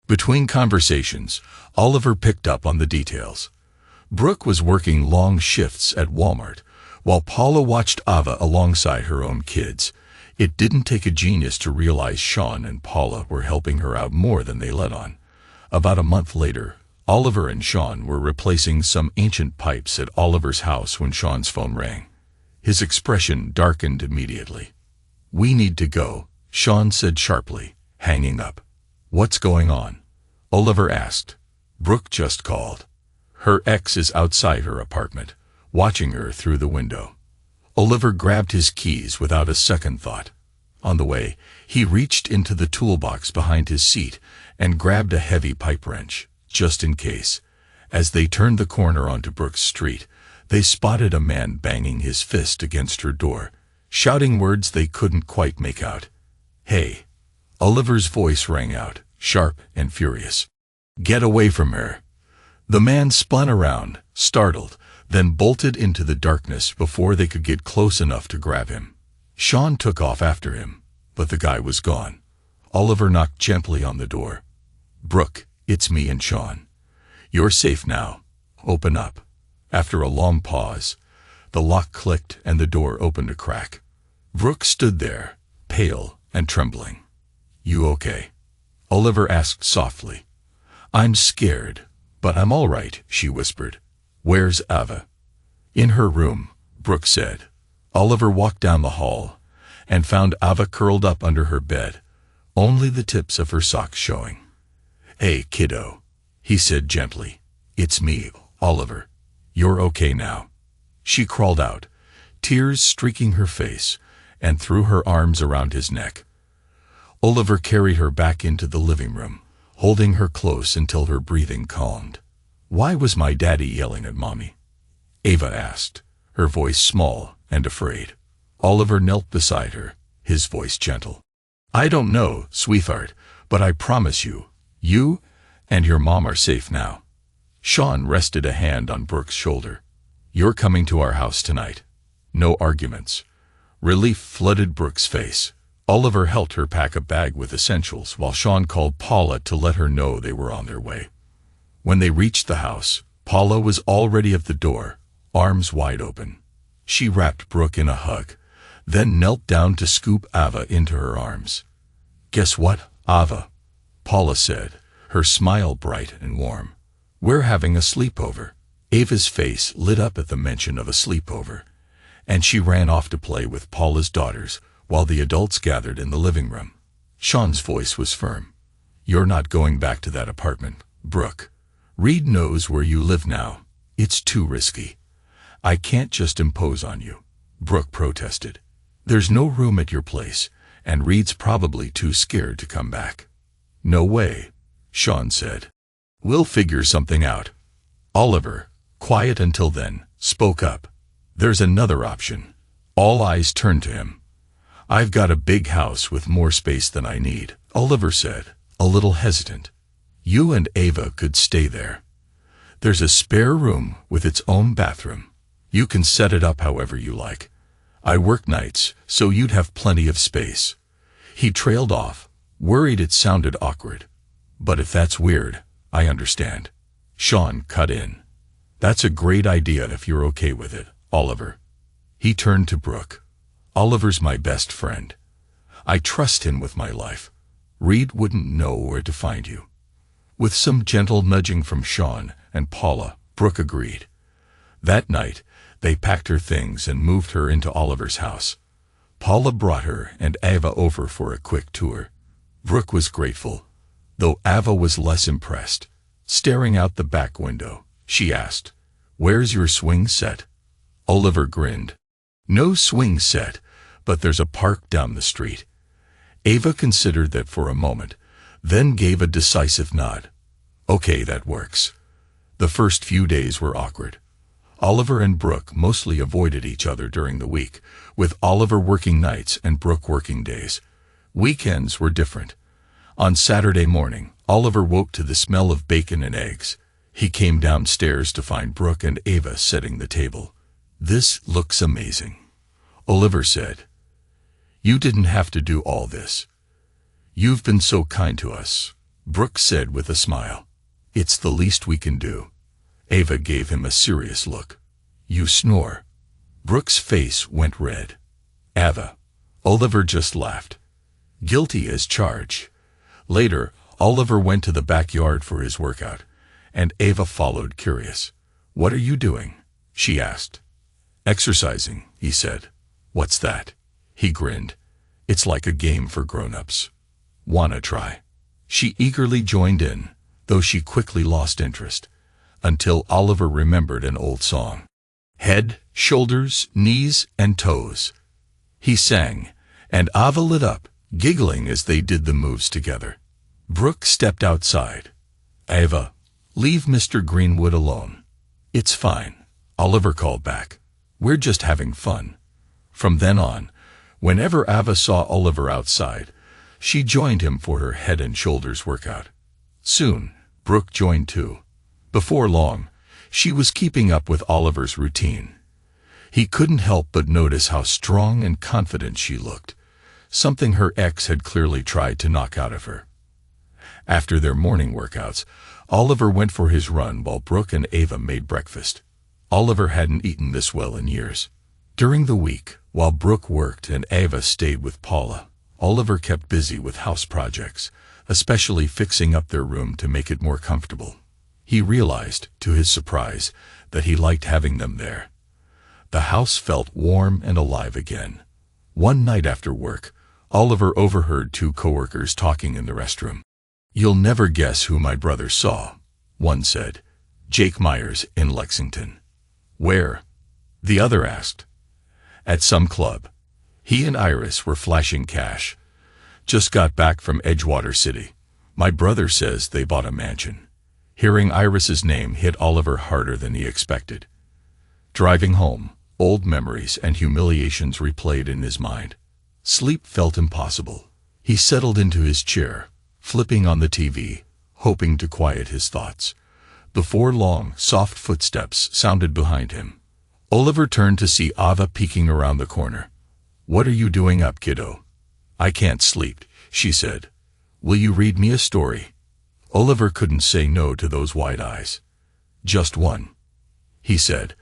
Between conversations, Oliver picked up on the details. Brooke was working long shifts at Walmart, while Paula watched Ava alongside her own kids. It didn't take a genius to realize Sean and Paula were helping her out more than they let on. About a month later, Oliver and Sean were replacing some ancient pipes at Oliver's house when Sean's phone rang. His expression darkened immediately. "We need to go," Sean said sharply, hanging up. "What's going on?" Oliver asked. "Brooke just called. Her ex is outside her apartment, watching her through the window." Oliver grabbed his keys without a second thought. On the way, he reached into the toolbox behind his seat and grabbed a heavy pipe wrench, just in case. As they turned the corner onto Brooks Street, they spotted a man banging his fist against her door, shouting words they couldn't quite make out. "Hey!" Oliver's voice rang out, sharp and furious. "Get away from her!" The man spun around, startled, then bolted into the darkness before they could get close enough to grab him. Sean took off after him, but the guy was gone. Oliver knocked gently on the door. "Brooke, it's me and Sean. You're safe now. Open up." After a long pause, the lock clicked and the door opened a crack. Brooke stood there, pale and trembling. "You okay?" Oliver asked softly. "I'm scared, but I'm all right," she whispered. "Where's Ava?" "In her room," Brooke said. Oliver walked down the hall and found Ava curled up under her bed, only the tips of her socks showing. "Hey, kiddo," he said gently. "It's me, Oliver. You're okay now." She crawled out, tears streaking her face, and threw her arms around his neck. Oliver carried her back into the living room, holding her close until her breathing calmed. "Why was my daddy yelling at Mommy?" Ava asked, her voice small and afraid. Oliver knelt beside her, his voice gentle. "I don't know, sweetheart, but I promise you, you and your mom are safe now." Sean rested a hand on Brooke's shoulder. "You're coming to our house tonight. No arguments." Relief flooded Brooke's face. Oliver helped her pack a bag with essentials while Sean called Paula to let her know they were on their way. When they reached the house, Paula was already at the door, arms wide open. She wrapped Brooke in a hug, then knelt down to scoop Ava into her arms. "Guess what, Ava?" Paula said, her smile bright and warm. "We're having a sleepover." Ava's face lit up at the mention of a sleepover, and she ran off to play with Paula's daughters while the adults gathered in the living room. Sean's voice was firm. "You're not going back to that apartment, Brooke. Reed knows where you live now. It's too risky." "I can't just impose on you," Brooke protested. "There's no room at your place, and Reed's probably too scared to come back." "No way," Sean said. "We'll figure something out." Oliver, quiet until then, spoke up. "There's another option." All eyes turned to him. "I've got a big house with more space than I need," Oliver said, a little hesitant. "You and Ava could stay there. There's a spare room with its own bathroom. You can set it up however you like. I work nights, so you'd have plenty of space." He trailed off, worried it sounded awkward. "But if that's weird, I understand." Sean cut in. "That's a great idea if you're okay with it, Oliver." He turned to Brooke. Oliver's my best friend. I trust him with my life. Reed wouldn't know where to find you." With some gentle nudging from Sean and Paula, Brooke agreed. That night, they packed her things and moved her into Oliver's house. Paula brought her and Ava over for a quick tour. Brooke was grateful, though Ava was less impressed. Staring out the back window, she asked, "Where's your swing set?" Oliver grinned. "No swing set, but there's a park down the street." Ava considered that for a moment, then gave a decisive nod. "Okay, that works." The first few days were awkward. Oliver and Brooke mostly avoided each other during the week, with Oliver working nights and Brooke working days. Weekends were different. On Saturday morning, Oliver woke to the smell of bacon and eggs. He came downstairs to find Brooke and Ava setting the table. "This looks amazing," Oliver said. "You didn't have to do all this." "You've been so kind to us," Brooke said with a smile. "It's the least we can do." Ava gave him a serious look. "You snore." Brooke's face went red. "Ava." Oliver just laughed. Guilty as charged. Later, Oliver went to the backyard for his workout, and Ava followed, curious. "What are you doing?" she asked. "Exercising," he said. "What's that?" He grinned. "It's like a game for grown-ups. Wanna try?" She eagerly joined in, though she quickly lost interest, until Oliver remembered an old song. "Head, shoulders, knees, and toes." He sang, and Ava lit up, giggling as they did the moves together. Brooke stepped outside. "Ava, leave Mr. Greenwood alone." "It's fine," Oliver called back. "We're just having fun." From then on, whenever Ava saw Oliver outside, she joined him for her head and shoulders workout. Soon, Brooke joined too. Before long, she was keeping up with Oliver's routine. He couldn't help but notice how strong and confident she looked, something her ex had clearly tried to knock out of her. After their morning workouts, Oliver went for his run while Brooke and Ava made breakfast. Oliver hadn't eaten this well in years. During the week, while Brooke worked and Ava stayed with Paula, Oliver kept busy with house projects, especially fixing up their room to make it more comfortable. He realized, to his surprise, that he liked having them there. The house felt warm and alive again. One night after work, Oliver overheard two coworkers talking in the restroom. "You'll never guess who my brother saw," one said. "Jake Myers in Lexington." "Where?" the other asked. "At some club. He and Iris were flashing cash. Just got back from Edgewater City. My brother says they bought a mansion." Hearing Iris's name hit Oliver harder than he expected. Driving home, old memories and humiliations replayed in his mind. Sleep felt impossible. He settled into his chair, flipping on the TV, hoping to quiet his thoughts. Before long, soft footsteps sounded behind him. Oliver turned to see Ava peeking around the corner. "What are you doing up, kiddo?" "I can't sleep," she said. "Will you read me a story?" Oliver couldn't say no to those wide eyes. "Just one," he said.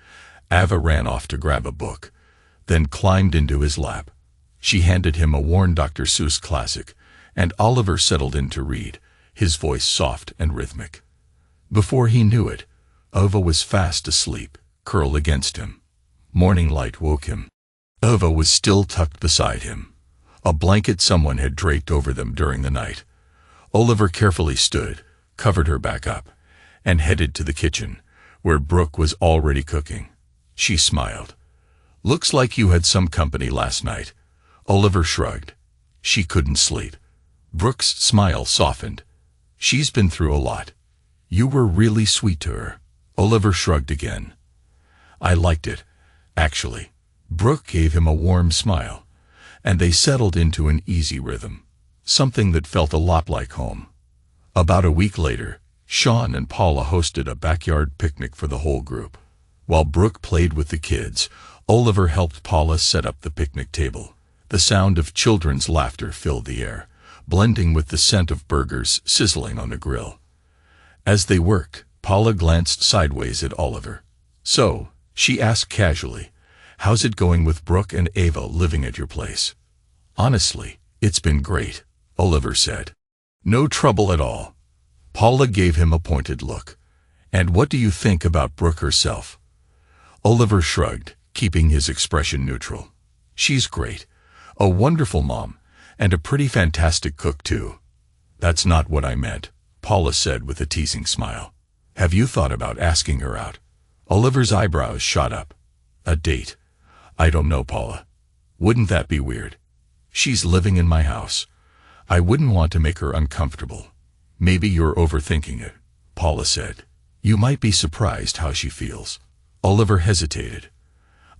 Ava ran off to grab a book, then climbed into his lap. She handed him a worn Dr. Seuss classic, and Oliver settled in to read, his voice soft and rhythmic. Before he knew it, Ava was fast asleep, curled against him. Morning light woke him. Ava was still tucked beside him, a blanket someone had draped over them during the night. Oliver carefully stood, covered her back up, and headed to the kitchen, where Brooke was already cooking. She smiled. "Looks like you had some company last night." Oliver shrugged. She couldn't sleep. Brooke's smile softened. "She's been through a lot." "You were really sweet to her." Oliver shrugged again. "I liked it, actually." Brooke gave him a warm smile, and they settled into an easy rhythm, something that felt a lot like home. About a week later, Sean and Paula hosted a backyard picnic for the whole group. While Brooke played with the kids, Oliver helped Paula set up the picnic table. The sound of children's laughter filled the air, blending with the scent of burgers sizzling on the grill. As they worked, Paula glanced sideways at Oliver. "So," she asked casually, How's it going with Brooke and Ava living at your place? Honestly, it's been great, Oliver said. No trouble at all. Paula gave him a pointed look. And what do you think about Brooke herself? Oliver shrugged, keeping his expression neutral. She's great. A wonderful mom, and a pretty fantastic cook too. That's not what I meant, Paula said with a teasing smile. Have you thought about asking her out? Oliver's eyebrows shot up. A date? I don't know, Paula. Wouldn't that be weird? She's living in my house. I wouldn't want to make her uncomfortable. Maybe you're overthinking it, Paula said. You might be surprised how she feels. Oliver hesitated.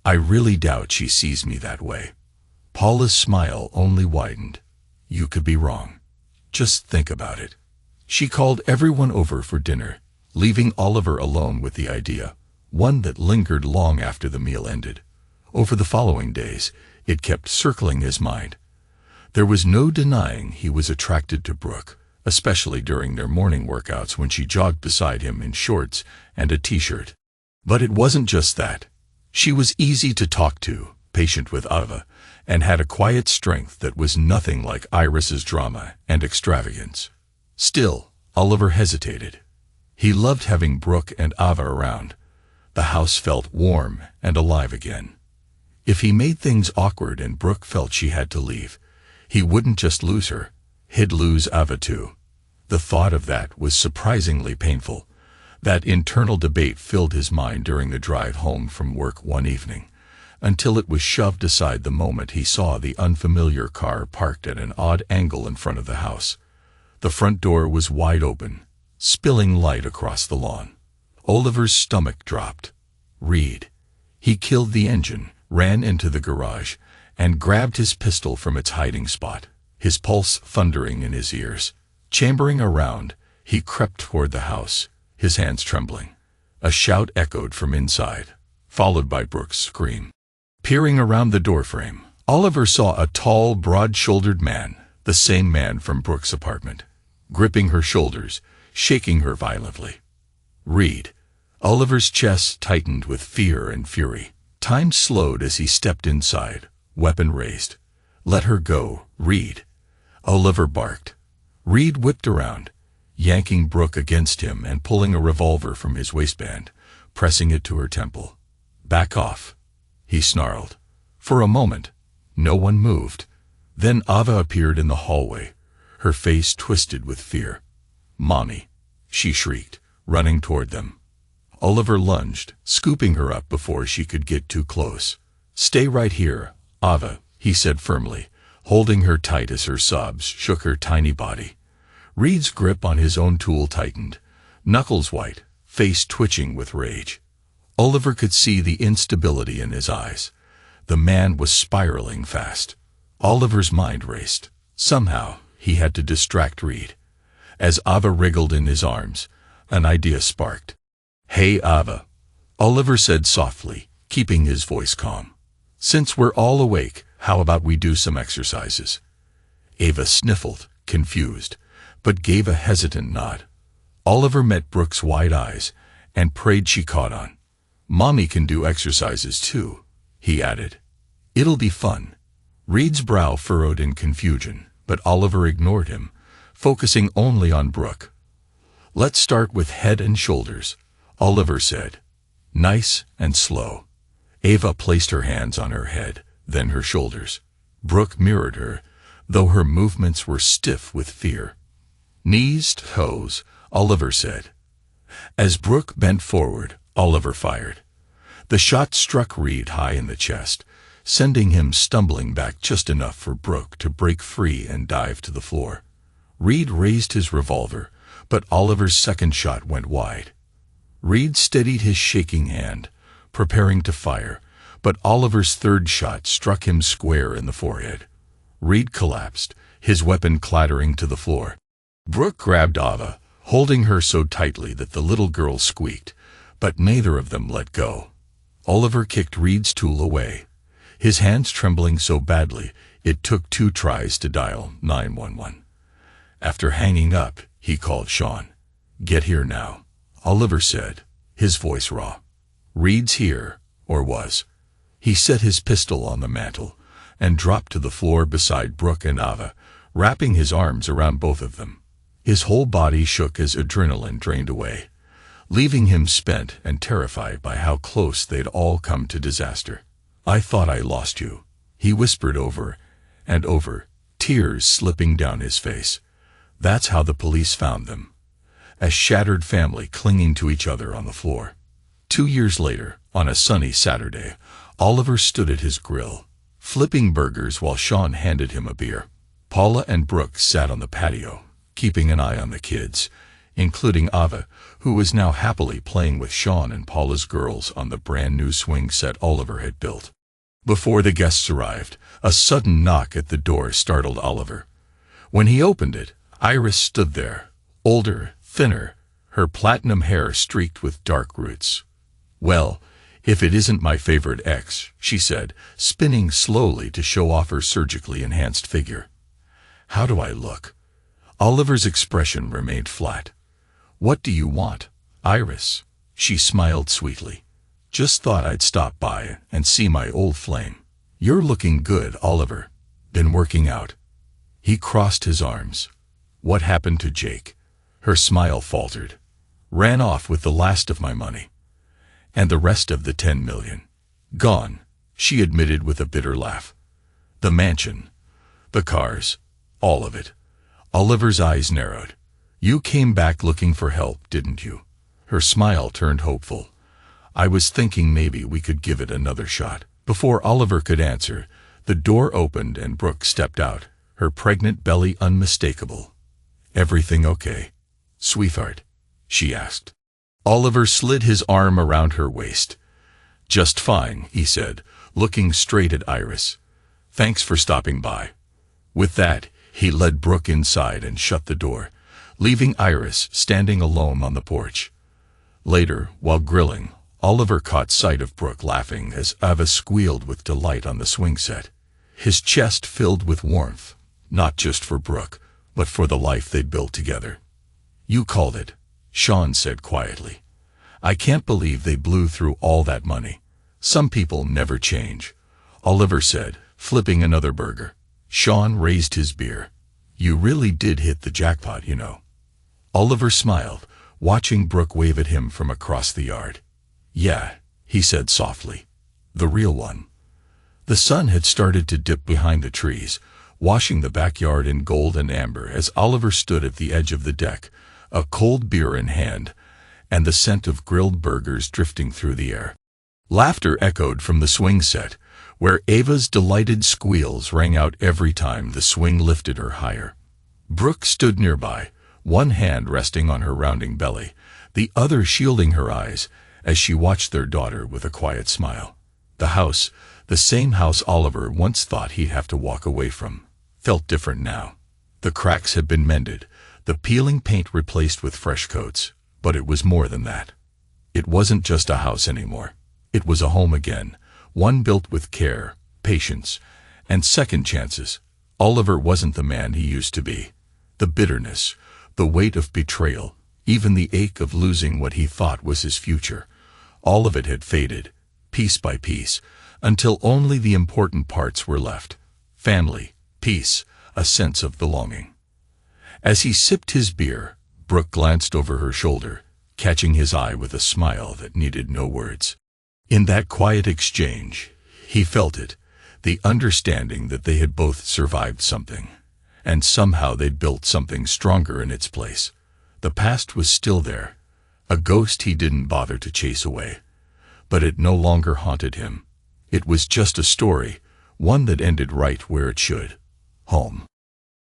I really doubt she sees me that way. Paula's smile only widened. You could be wrong. Just think about it. She called everyone over for dinner, leaving Oliver alone with the idea, one that lingered long after the meal ended. Over the following days, it kept circling his mind. There was no denying he was attracted to Brooke, especially during their morning workouts when she jogged beside him in shorts and a t-shirt. But it wasn't just that. She was easy to talk to, patient with Ava, and had a quiet strength that was nothing like Iris's drama and extravagance. Still, Oliver hesitated. He loved having Brooke and Ava around. The house felt warm and alive again. If he made things awkward and Brooke felt she had to leave, he wouldn't just lose her, he'd lose Ava too. The thought of that was surprisingly painful. That internal debate filled his mind during the drive home from work one evening, until it was shoved aside the moment he saw the unfamiliar car parked at an odd angle in front of the house. The front door was wide open, spilling light across the lawn. Oliver's stomach dropped. Reed. He killed the engine, ran into the garage, and grabbed his pistol from its hiding spot, his pulse thundering in his ears. Chambering around, he crept toward the house, his hands trembling. A shout echoed from inside, followed by Brooke's scream. Peering around the doorframe, Oliver saw a tall, broad-shouldered man, the same man from Brooke's apartment, gripping her shoulders, shaking her violently. Reed. Oliver's chest tightened with fear and fury. Time slowed as he stepped inside, weapon raised. Let her go, Reed. Oliver barked. Reed whipped around, yanking Brooke against him and pulling a revolver from his waistband, pressing it to her temple. Back off, he snarled. For a moment, no one moved. Then Ava appeared in the hallway, her face twisted with fear. Mommy, she shrieked, running toward them. Oliver lunged, scooping her up before she could get too close. Stay right here, Ava, he said firmly, holding her tight as her sobs shook her tiny body. Reed's grip on his own tool tightened, knuckles white, face twitching with rage. Oliver could see the instability in his eyes. The man was spiraling fast. Oliver's mind raced. Somehow, he had to distract Reed. As Ava wriggled in his arms, an idea sparked. Hey, Ava, Oliver said softly, keeping his voice calm. Since we're all awake, how about we do some exercises? Ava sniffled, confused, but gave a hesitant nod. Oliver met Brooke's wide eyes and prayed she caught on. Mommy can do exercises too, he added. It'll be fun. Reed's brow furrowed in confusion, but Oliver ignored him, focusing only on Brooke. Let's start with head and shoulders, Oliver said. Nice and slow. Ava placed her hands on her head, then her shoulders. Brooke mirrored her, though her movements were stiff with fear. Knees to toes, Oliver said. As Brooke bent forward, Oliver fired. The shot struck Reed high in the chest, sending him stumbling back just enough for Brooke to break free and dive to the floor. Reed raised his revolver, but Oliver's second shot went wide. Reed steadied his shaking hand, preparing to fire, but Oliver's third shot struck him square in the forehead. Reed collapsed, his weapon clattering to the floor. Brooke grabbed Ava, holding her so tightly that the little girl squeaked, but neither of them let go. Oliver kicked Reed's tool away, his hands trembling so badly it took 2 tries to dial 911. After hanging up, he called Sean. Get here now, Oliver said, his voice raw. Reed's here, or was. He set his pistol on the mantel and dropped to the floor beside Brooke and Ava, wrapping his arms around both of them. His whole body shook as adrenaline drained away, leaving him spent and terrified by how close they'd all come to disaster. "I thought I lost you," he whispered over and over, tears slipping down his face. That's how the police found them, a shattered family clinging to each other on the floor. 2 years later, on a sunny Saturday, Oliver stood at his grill, flipping burgers while Sean handed him a beer. Paula and Brooke sat on the patio, keeping an eye on the kids, including Ava, who was now happily playing with Sean and Paula's girls on the brand-new swing set Oliver had built. Before the guests arrived, a sudden knock at the door startled Oliver. When he opened it, Iris stood there, older, thinner, her platinum hair streaked with dark roots. "Well, if it isn't my favorite ex," she said, spinning slowly to show off her surgically enhanced figure. "How do I look?" Oliver's expression remained flat. "What do you want, Iris?" She smiled sweetly. "Just thought I'd stop by and see my old flame." "You're looking good, Oliver. Been working out?" He crossed his arms. "What happened to Jake?" Her smile faltered. "Ran off with the last of my money." "And the rest of the 10 million. Gone," she admitted with a bitter laugh. "The mansion, the cars, all of it." Oliver's eyes narrowed. "You came back looking for help, didn't you?" Her smile turned hopeful. "I was thinking maybe we could give it another shot." Before Oliver could answer, the door opened and Brooke stepped out, her pregnant belly unmistakable. "Everything okay, sweetheart?" she asked. Oliver slid his arm around her waist. "Just fine," he said, looking straight at Iris. "Thanks for stopping by." With that, he led Brooke inside and shut the door, leaving Iris standing alone on the porch. Later, while grilling, Oliver caught sight of Brooke laughing as Ava squealed with delight on the swing set. His chest filled with warmth, not just for Brooke, but for the life they'd built together. "You called it," Sean said quietly. "I can't believe they blew through all that money." "Some people never change," Oliver said, flipping another burger. Sean raised his beer. "You really did hit the jackpot, you know." Oliver smiled, watching Brooke wave at him from across the yard. "Yeah," he said softly. "The real one." The sun had started to dip behind the trees, washing the backyard in gold and amber as Oliver stood at the edge of the deck, a cold beer in hand, and the scent of grilled burgers drifting through the air. Laughter echoed from the swing set, where Ava's delighted squeals rang out every time the swing lifted her higher. Brooke stood nearby, one hand resting on her rounding belly, the other shielding her eyes, as she watched their daughter with a quiet smile. The house, the same house Oliver once thought he'd have to walk away from, felt different now. The cracks had been mended, the peeling paint replaced with fresh coats, but it was more than that. It wasn't just a house anymore. It was a home again, one built with care, patience, and second chances. Oliver wasn't the man he used to be. The bitterness, the weight of betrayal, even the ache of losing what he thought was his future, all of it had faded, piece by piece, until only the important parts were left. Family, peace, a sense of belonging. As he sipped his beer, Brooke glanced over her shoulder, catching his eye with a smile that needed no words. In that quiet exchange, he felt it, the understanding that they had both survived something, and somehow they'd built something stronger in its place. The past was still there, a ghost he didn't bother to chase away, but it no longer haunted him. It was just a story, one that ended right where it should. Home.